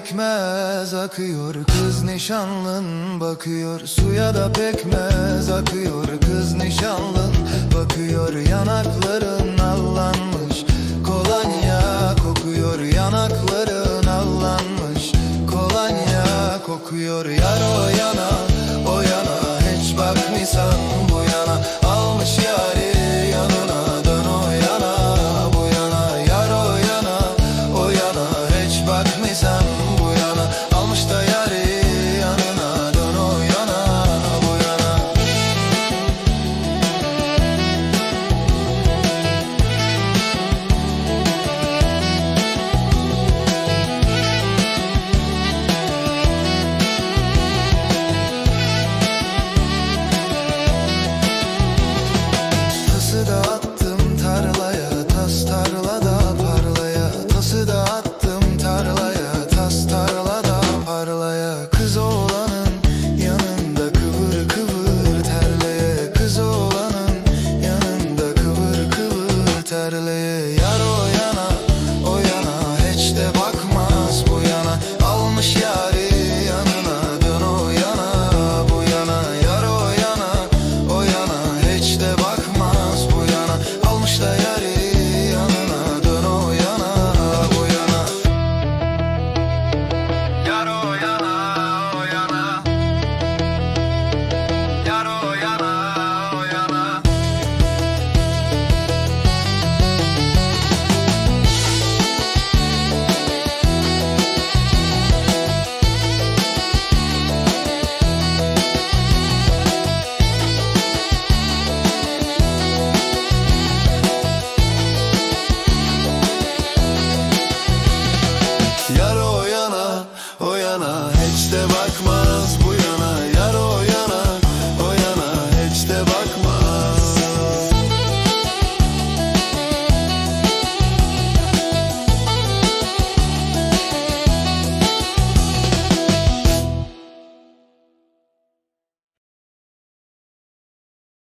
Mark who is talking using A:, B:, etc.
A: pekmez akıyor, kız nişanlın bakıyor. Suya da pekmez akıyor, kız nişanlın bakıyor. Yanakların allanmış, kolonya kokuyor. Yanakların allanmış, kolonya kokuyor. Yar o yana, o yana, hiç bakmıyorsan bu yana. Almış yari yanına, dön o yana, bu yana. Yar o yana, o yana, hiç bakmıyorsan bu yana. Almış da yari yanına, dön o yana, bu yana. Tası da attım tarlaya, tas tarlada parlaya. Tası da attım tarlaya, tas tarlada parlaya. Kız oğlanın yanında kıvır kıvır terleye. Kız oğlanın yanında kıvır kıvır terleye. Yar o yana, o yana, hiç de bakmaz bu yana. Almış ya